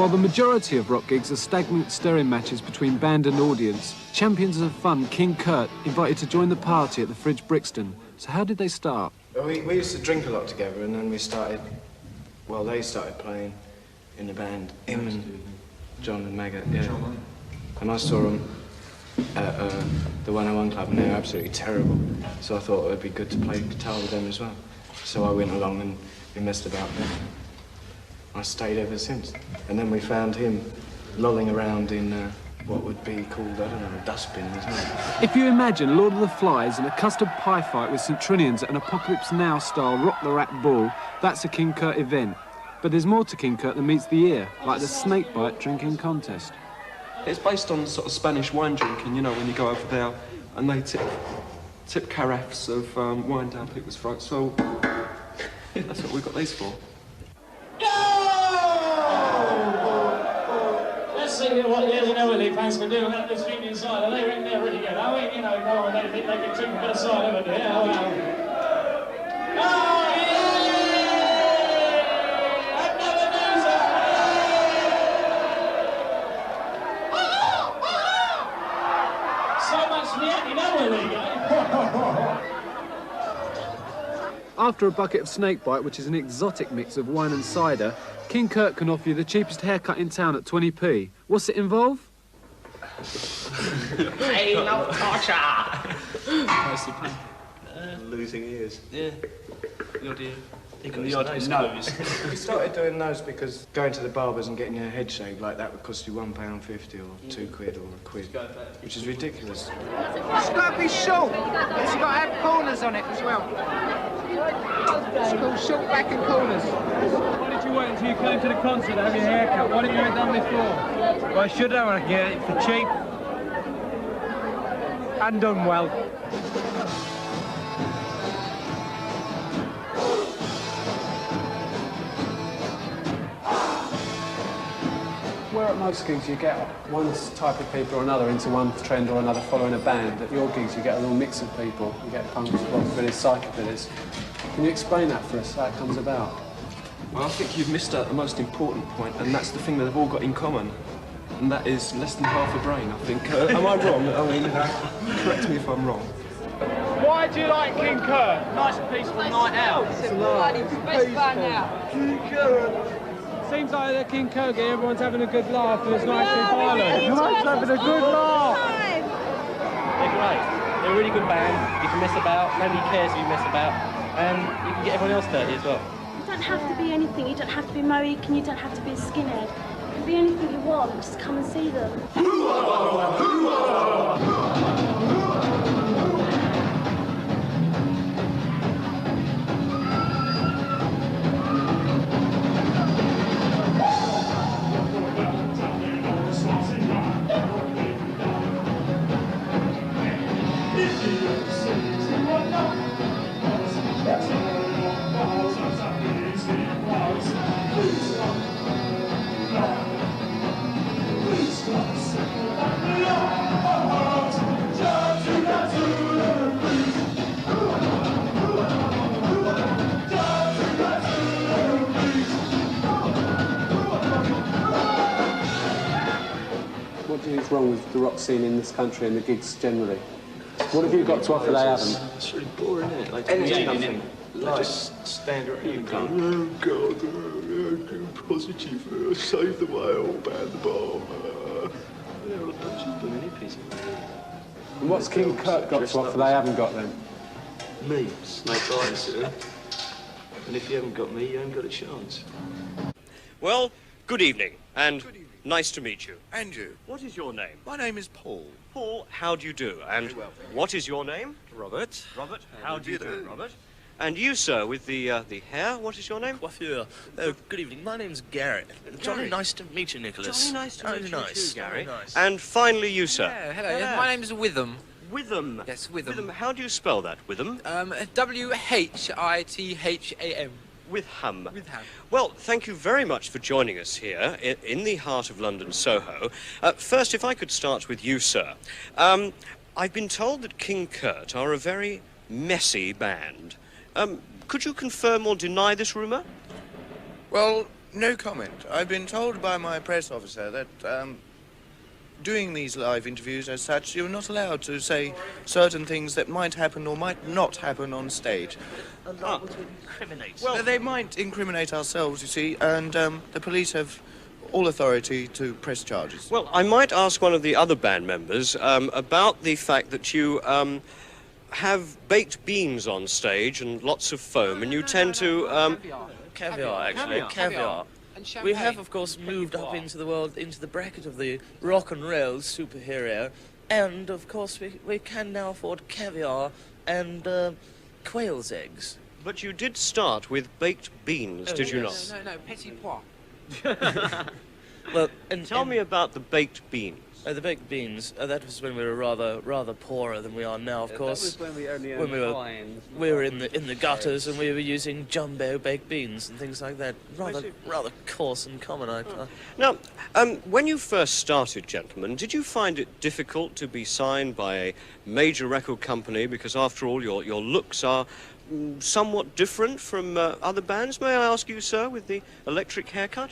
While the majority of rock gigs are stagnant staring matches between band and audience, champions of fun King Kurt invited to join the party at the Fridge Brixton. So how did they start? Well, we used to drink a lot together, and then we started... Well, they started playing in the band. Him and John and Maggot, yeah. And I saw them at the 101 Club, and they were absolutely terrible. So I thought it would be good to play guitar with them as well. So I went along and we messed about with them. I stayed ever since. And then we found him lolling around in what would be called, I don't know, a dustbin, isn't it? If you imagine Lord of the Flies and a custard pie fight with St Trinians at an Apocalypse Now style Rock the Rat ball, that's a King Kurt event. But there's more to King Kurt than meets the ear, like the snakebite drinking contest. It's based on sort of Spanish wine drinking, you know, when you go over there and they tip carafes of wine down people's throats. So that's what we've got these for. Let's see what the Ellie fans can do without this drinking cider. They're really good. I mean, you know, no one, they think they can drink a bit of cider, but yeah, well. Oh, yeah! Another loser! So much for the anti-Noah League, eh? After a bucket of snakebite, which is an exotic mix of wine and cider, King Kurt can offer you the cheapest haircut in town at 20p. What's it involve? Hey, no torture! Losing ears. Yeah. The odd ear. The odd nose. We started doing those because going to the barbers and getting your head shaved like that would cost you £1.50 or £2 or £1, which is ridiculous. It's got to be short. It's got to have corners on it as well. It's called short back and corners. Why did you wait until you came to the concert to have your hair cut? Why didn't you have it done before? Well, I should have. I get it for cheap. And done well. Where at most gigs you get one type of people or another into one trend or another following a band. At your gigs you get a little mix of people. You get punks, rockabilly, psychobillies. Can you explain that for us, how it comes about? Well, I think you've missed out the most important point, and that's the thing that they've all got in common. And that is less than half a brain, I think. Am I wrong? I mean, correct me if I'm wrong. Why do you like King Kurt? Nice and peaceful night out. It's a bloody best band out. King Kurt. Seems like at King Kurt, everyone's having a good laugh and it's nice and violent. Everyone's having a good laugh. They're great. They're a really good band. You can mess about. Nobody cares if you mess about. And you can get everyone else dirty as well. You don't have to be anything. You don't have to be Mohican. You don't have to be a skinhead. You can be anything you want. Just come and see them. What do you think is wrong with the rock scene in this country and the gigs generally? What have you got to offer they haven't? It's really boring, isn't it? Like, nothing. Like, just stand around and go, oh, God, positive, save the whale, ban the bomb. They're all a bunch of blooming hippies. And what's King Kurt got to offer they haven't got then? Me, snake eyes, sir. And if you haven't got me, you haven't got a chance. Well, good evening, and nice to meet you. And you? What is your name? My name is Paul. Paul, how do you do? And Very well, thank you. what is your name? Robert. Robert, how do you do, Robert? And you, sir, with the hair, what is your name? Coiffure. Oh, good evening. My name's Garrett. Johnny, nice to meet you, Nicholas. Johnny, nice to meet you too, Gary. Nice. And finally, you, sir. Yeah, hello. My name's Witham. Witham. Yes, Witham. How do you spell that, Witham? W-H-I-T-H-A-M. Witham. Witham. Well, thank you very much for joining us here in the heart of London, Soho. First, if I could start with you, sir. I've been told that King Kurt are a very messy band. Could you confirm or deny this rumour? Well, No comment. I've been told by my press officer that doing these live interviews as such, you're not allowed to say certain things that might happen or might not happen on stage. Allowed to incriminate. Well, they might incriminate ourselves, you see, and the police have all authority to press charges. Well, I might ask one of the other band members about the fact that you have baked beans on stage and lots of foam, and you tend to... Caviar, actually. Caviar. We have, of course, moved up into the world, into the bracket of the rock and roll superhero, and, of course, we can now afford caviar and quail's eggs. But you did start with baked beans, did you not? No, petit pois. Well, Tell me about the baked beans. The baked beans. That was when we were rather poorer than we are now. Of course, That was when we only when we were in the gutters and we were using jumbo baked beans and things like that. Rather coarse and common. Now, when you first started, gentlemen, did you find it difficult to be signed by a major record company? Because after all, your looks are somewhat different from other bands. May I ask you, sir, with the electric haircut?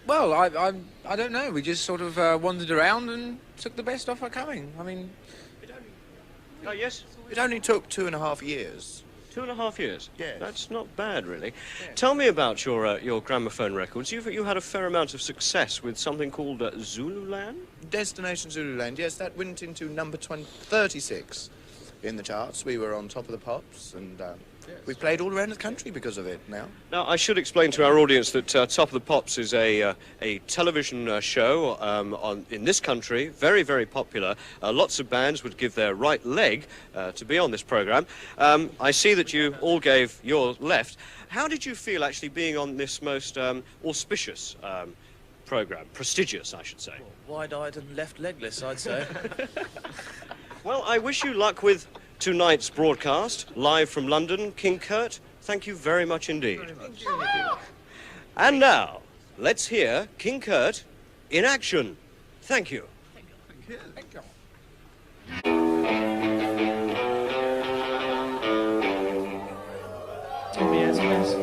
Well, I don't know. We just sort of wandered around and took the best offer coming. I mean... Oh, yes? It only took 2.5 years. 2.5 years? Yes. That's not bad, really. Yes. Tell me about your gramophone records. You had a fair amount of success with something called Zululand? Destination Zululand, yes, that went into number 36 in the charts. We were on Top of the Pops, and we've played all around the country because of it now. Now, I should explain to our audience that Top of the Pops is a television show in this country, very, very popular. Lots of bands would give their right leg to be on this programme. I see that you all gave your left. How did you feel actually being on this most auspicious programme? Prestigious, I should say. Well, wide-eyed and left legless, I'd say. Well, I wish you luck with tonight's broadcast, live from London. King Kurt, thank you very much indeed. And now, let's hear King Kurt in action. Thank you. Thank you. Yes, please.